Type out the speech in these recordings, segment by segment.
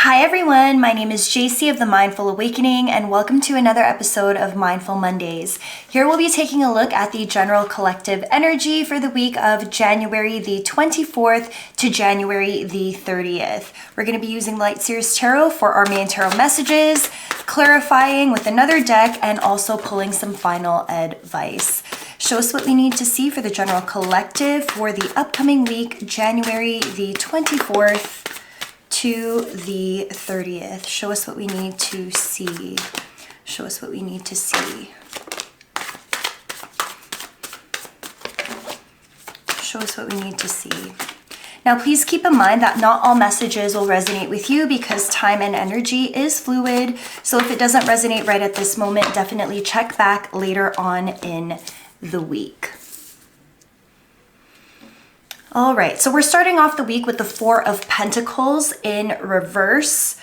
Hi everyone, my name is JC of the Mindful Awakening and welcome to another episode of Mindful Mondays. Here we'll be taking a look at the general collective energy for the week of January the 24th to January the 30th. We're going to be using Light Series Tarot for our main tarot messages, clarifying with another deck, and also pulling some final advice. Show us what we need to see for the general collective for the upcoming week, January the 24th to the 30th. Show us what we need to see. Show us what we need to see. Show us what we need to see. Now, please keep in mind that not all messages will resonate with you because time and energy is fluid. So if it doesn't resonate right at this moment, definitely check back later on in the week. All right, so we're starting off the week with the Four of Pentacles in reverse.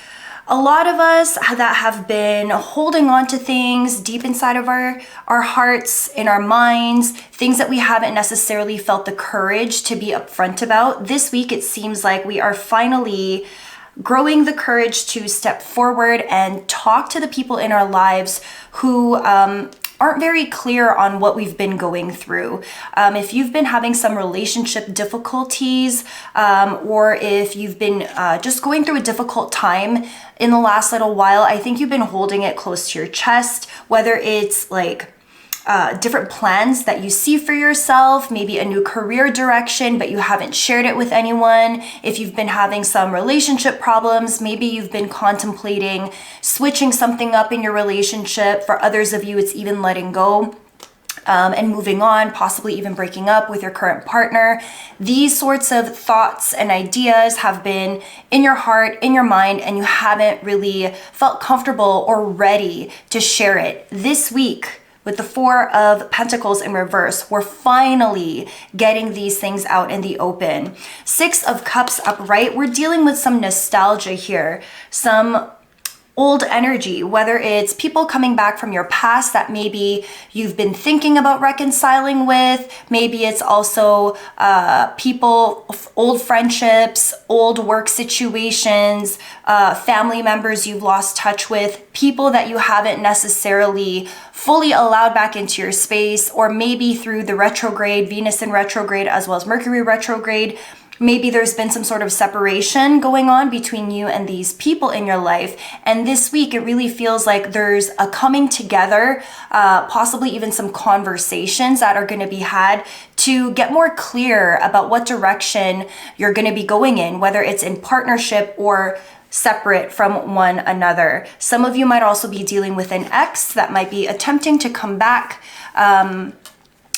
A lot of us that have been holding on to things deep inside of our hearts, in our minds, things that we haven't necessarily felt the courage to be upfront about. This week, it seems like we are finally growing the courage to step forward and talk to the people in our lives who aren't very clear on what we've been going through. If you've been having some relationship difficulties, or if you've been just going through a difficult time in the last little while, I think you've been holding it close to your chest, whether it's like different plans that you see for yourself, maybe a new career direction, but you haven't shared it with anyone. If you've been having some relationship problems, maybe you've been contemplating switching something up in your relationship. For others of you, it's even letting go and moving on, possibly even breaking up with your current partner. These sorts of thoughts and ideas have been in your heart, in your mind, and you haven't really felt comfortable or ready to share it. This week, with the Four of Pentacles in reverse, we're finally getting these things out in the open. Six of Cups upright, we're dealing with some nostalgia here, some old energy, whether it's people coming back from your past that maybe you've been thinking about reconciling with. Maybe it's also people, old friendships, old work situations, family members you've lost touch with, people that you haven't necessarily fully allowed back into your space, or maybe through the retrograde, Venus in retrograde, as well as Mercury retrograde. Maybe there's been some sort of separation going on between you and these people in your life. And this week, it really feels like there's a coming together, possibly even some conversations that are going to be had to get more clear about what direction you're going to be going in, whether it's in partnership or separate from one another. Some of you might also be dealing with an ex that might be attempting to come back,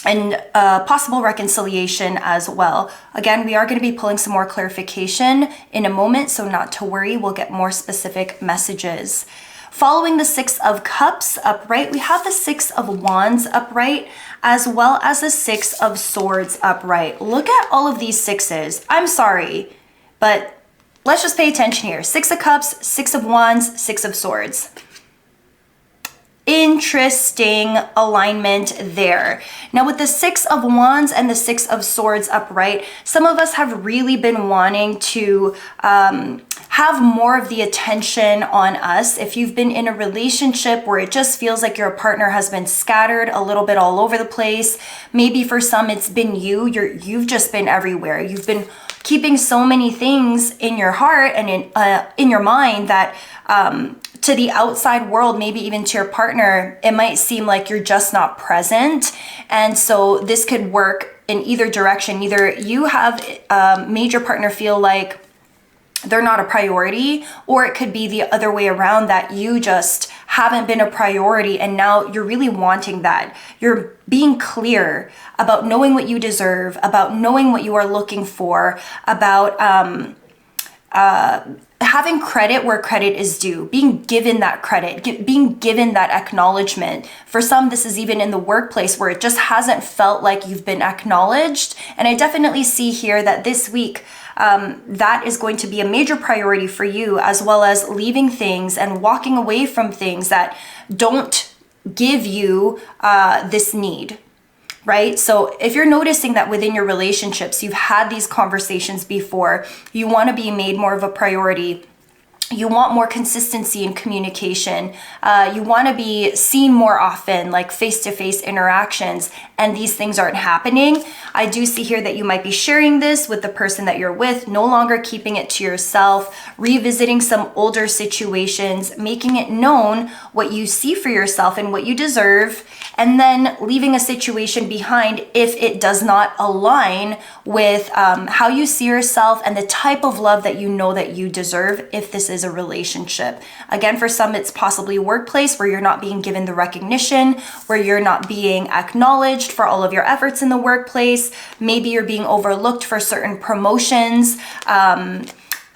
and possible reconciliation as well. Again, we are going to be pulling some more clarification in a moment, so not to worry, we'll get more specific messages. Following the Six of Cups upright, we have the Six of Wands upright, as well as the Six of Swords upright. Look at all of these sixes. I'm sorry, but let's just pay attention here. Six of Cups, Six of Wands, Six of Swords. Interesting alignment there. Now with the Six of Wands and the Six of Swords upright, some of us have really been wanting to have more of the attention on us. If you've been in a relationship where it just feels like your partner has been scattered a little bit all over the place, maybe for some it's been you've just been everywhere. You've been keeping so many things in your heart and in your mind that to the outside world, maybe even to your partner, it might seem like you're just not present. And so this could work in either direction. Either you have made your partner feel like they're not a priority, or it could be the other way around, that you just haven't been a priority and now you're really wanting that. You're being clear about knowing what you deserve, about knowing what you are looking for, about having credit where credit is due, being given that credit, being given that acknowledgement. For some, this is even in the workplace where it just hasn't felt like you've been acknowledged. And I definitely see here that this week, that is going to be a major priority for you, as well as leaving things and walking away from things that don't give you this need. Right? So if you're noticing that within your relationships, you've had these conversations before, you want to be made more of a priority, You want more consistency in communication. You want to be seen more often, like face-to-face interactions, and these things aren't happening. I do see here that you might be sharing this with the person that you're with, no longer keeping it to yourself, revisiting some older situations, making it known what you see for yourself and what you deserve, and then leaving a situation behind if it does not align with how you see yourself and the type of love that you know that you deserve if this is a relationship. Again, for some, it's possibly workplace where you're not being given the recognition, where you're not being acknowledged for all of your efforts in the workplace. Maybe you're being overlooked for certain promotions.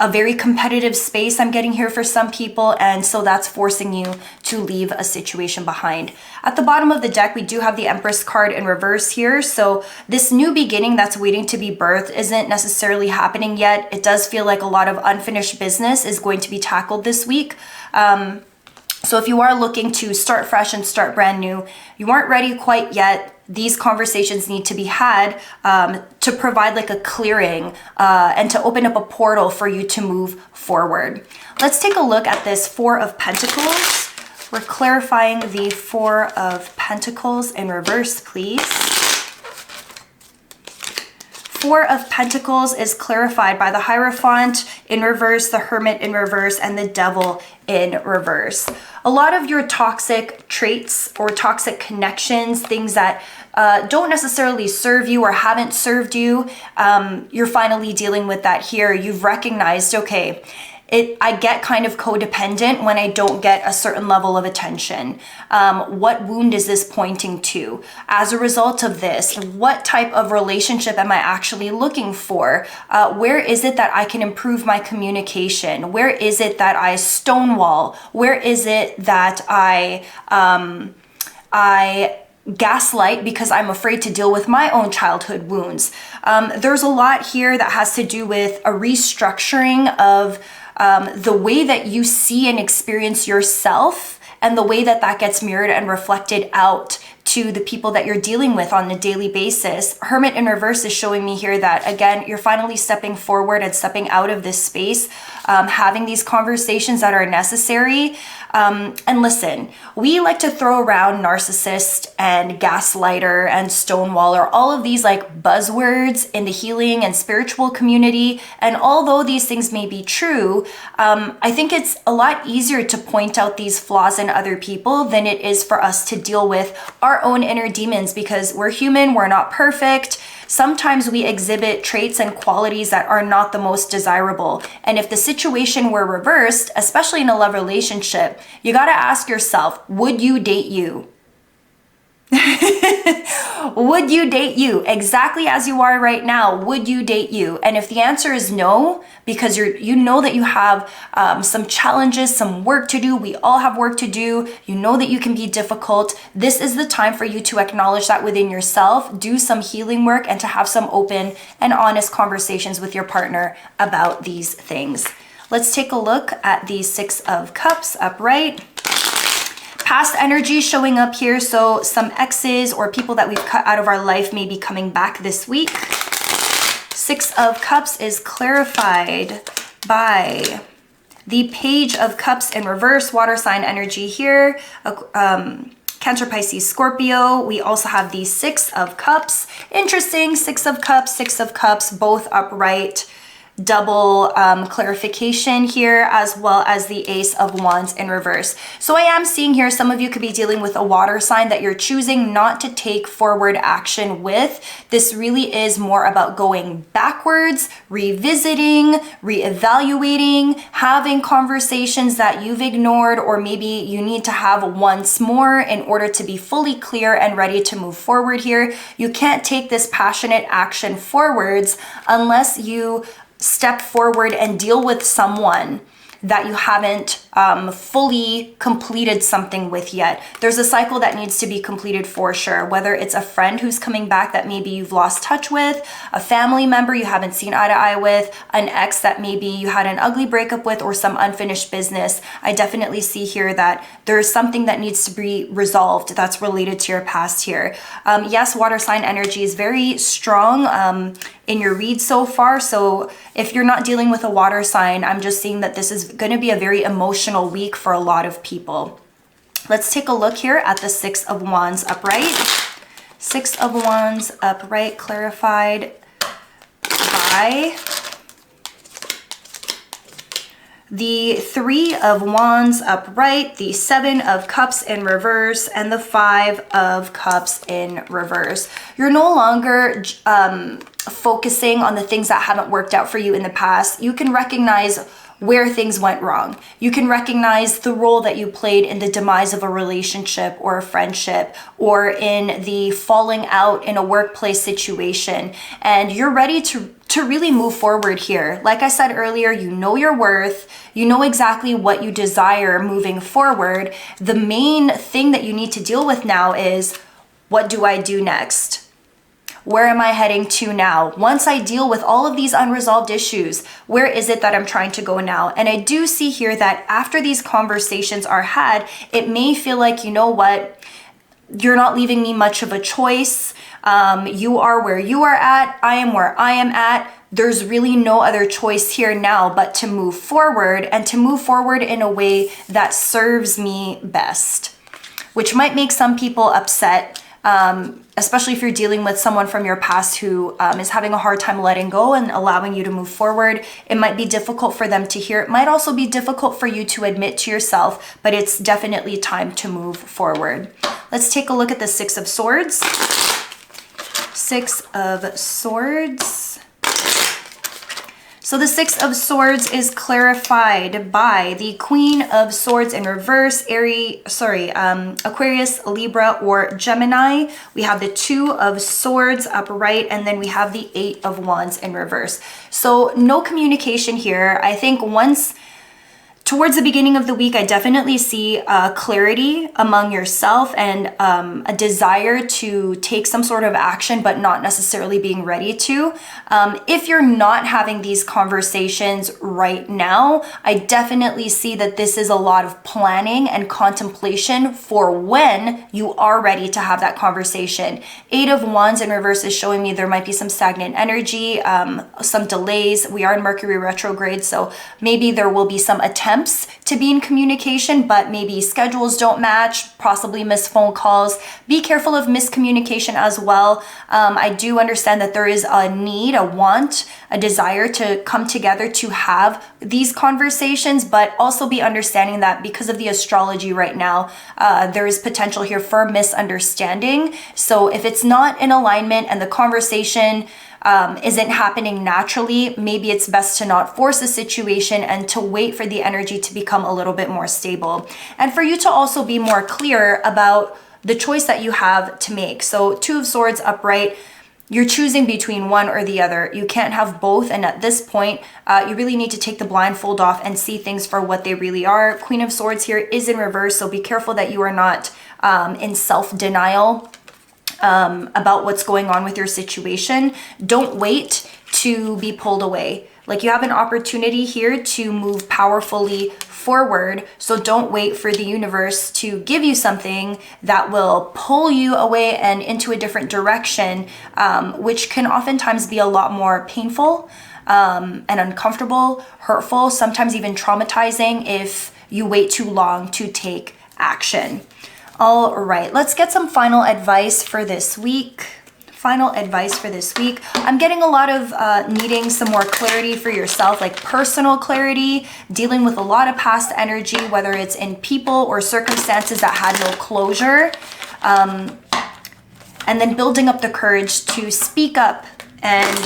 A very competitive space I'm getting here for some people, and so that's forcing you to leave a situation behind. At the bottom of the deck, we do have the Empress card in reverse here, so this new beginning that's waiting to be birthed isn't necessarily happening yet. It does feel like a lot of unfinished business is going to be tackled this week. So if you are looking to start fresh and start brand new, you aren't ready quite yet, these conversations need to be had to provide like a clearing and to open up a portal for you to move forward. Let's take a look at this Four of Pentacles. We're clarifying the Four of Pentacles in reverse, please. Four of Pentacles is clarified by the Hierophant in reverse, the Hermit in reverse, and the Devil in reverse. A lot of your toxic traits or toxic connections, things that don't necessarily serve you or haven't served you, you're finally dealing with that here. You've recognized, okay, I get kind of codependent when I don't get a certain level of attention. What wound is this pointing to? As a result of this, what type of relationship am I actually looking for? Where is it that I can improve my communication? Where is it that I stonewall? Where is it that I gaslight because I'm afraid to deal with my own childhood wounds? There's a lot here that has to do with a restructuring of the way that you see and experience yourself, and the way that that gets mirrored and reflected out to the people that you're dealing with on a daily basis. Hermit in reverse is showing me here that, again, you're finally stepping forward and stepping out of this space, having these conversations that are necessary. And listen, we like to throw around narcissist and gaslighter and stonewaller, all of these like buzzwords in the healing and spiritual community. And although these things may be true, I think it's a lot easier to point out these flaws in other people than it is for us to deal with our own inner demons, because we're human, we're not perfect. Sometimes we exhibit traits and qualities that are not the most desirable. And if the situation were reversed, especially in a love relationship, you got to ask yourself, would you date you? Would you date you exactly as you are right now? Would you date you? And if the answer is no, because you know that you have some challenges, some work to do, we all have work to do, you know that you can be difficult, this is the time for you to acknowledge that within yourself, do some healing work, and to have some open and honest conversations with your partner about these things. Let's take a look at the Six of Cups upright. Past energy showing up here, so some exes or people that we've cut out of our life may be coming back this week. Six of Cups is clarified by the Page of Cups in reverse, water sign energy here. Cancer, Pisces, Scorpio. We also have the Six of Cups. Interesting, Six of Cups, both upright. Double clarification here, as well as the Ace of Wands in reverse. So I am seeing here some of you could be dealing with a water sign that you're choosing not to take forward action with. This really is more about going backwards, revisiting, reevaluating, having conversations that you've ignored or maybe you need to have once more in order to be fully clear and ready to move forward here. You can't take this passionate action forwards unless you step forward and deal with someone that you haven't fully completed something with yet. There's a cycle that needs to be completed for sure, whether it's a friend who's coming back that maybe you've lost touch with, a family member you haven't seen eye to eye with, an ex that maybe you had an ugly breakup with, or some unfinished business. I definitely see here that there's something that needs to be resolved that's related to your past here. Yes, water sign energy is very strong in your read so far. So if you're not dealing with a water sign, I'm just seeing that this is going to be a very emotional week for a lot of people. Let's take a look here at the Six of Wands upright. Six of Wands upright, clarified by the Three of Wands upright, the Seven of Cups in reverse, and the Five of Cups in reverse. You're no longer focusing on the things that haven't worked out for you in the past. You can recognize where things went wrong. You can recognize the role that you played in the demise of a relationship or a friendship, or in the falling out in a workplace situation. And you're ready to really move forward here. Like I said earlier, you know your worth. You know exactly what you desire moving forward. The main thing that you need to deal with now is, what do I do next? Where am I heading to now? Once I deal with all of these unresolved issues, where is it that I'm trying to go now? And I do see here that after these conversations are had, it may feel like, you know what, you're not leaving me much of a choice. You are where you are at. I am where I am at. There's really no other choice here now but to move forward, and to move forward in a way that serves me best, which might make some people upset. Especially if you're dealing with someone from your past who is having a hard time letting go and allowing you to move forward. It might be difficult for them to hear. It might also be difficult for you to admit to yourself, but it's definitely time to move forward. Let's take a look at the Six of Swords. Six of Swords. So the Six of Swords is clarified by the Queen of Swords in reverse, Aquarius, Libra, or Gemini. We have the Two of Swords upright, and then we have the Eight of Wands in reverse. So no communication here. I think towards the beginning of the week, I definitely see clarity among yourself and a desire to take some sort of action, but not necessarily being ready to. If you're not having these conversations right now, I definitely see that this is a lot of planning and contemplation for when you are ready to have that conversation. Eight of Wands in reverse is showing me there might be some stagnant energy, some delays. We are in Mercury retrograde, so maybe there will be some attempts to be in communication, but maybe schedules don't match, possibly missed phone calls. Be careful of miscommunication as well. I do understand that there is a need, a want, a desire to come together to have these conversations, but also be understanding that because of the astrology right now, there is potential here for misunderstanding. So if it's not in alignment and the conversation isn't happening naturally, maybe it's best to not force the situation and to wait for the energy to become a little bit more stable. And for you to also be more clear about the choice that you have to make. So Two of Swords upright, you're choosing between one or the other. You can't have both. And at this point, you really need to take the blindfold off and see things for what they really are. Queen of Swords here is in reverse, so be careful that you are not in self-denial about what's going on with your situation. Don't wait to be pulled away. Like, you have an opportunity here to move powerfully forward. So don't wait for the universe to give you something that will pull you away and into a different direction, which can oftentimes be a lot more painful and uncomfortable, hurtful, sometimes even traumatizing if you wait too long to take action. All right, let's get some final advice for this week. Final advice for this week. I'm getting a lot of needing some more clarity for yourself, like personal clarity, dealing with a lot of past energy, whether it's in people or circumstances that had no closure. And then building up the courage to speak up and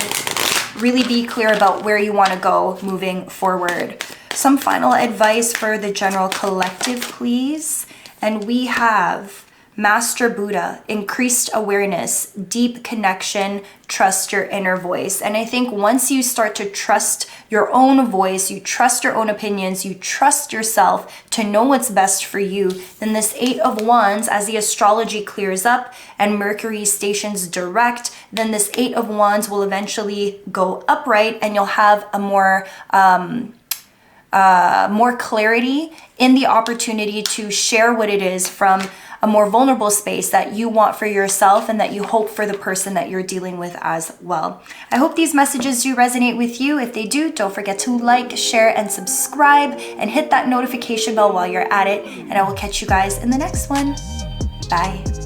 really be clear about where you want to go moving forward. Some final advice for the general collective, please. And we have Master Buddha, increased awareness, deep connection, trust your inner voice. And I think once you start to trust your own voice, you trust your own opinions, you trust yourself to know what's best for you, then this Eight of Wands, as the astrology clears up and Mercury stations direct, then this Eight of Wands will eventually go upright and you'll have a more clarity in the opportunity to share what it is from a more vulnerable space that you want for yourself and that you hope for the person that you're dealing with as well. I hope these messages do resonate with you. If they do, don't forget to like, share, and subscribe, and hit that notification bell while you're at it. And I will catch you guys in the next one. Bye.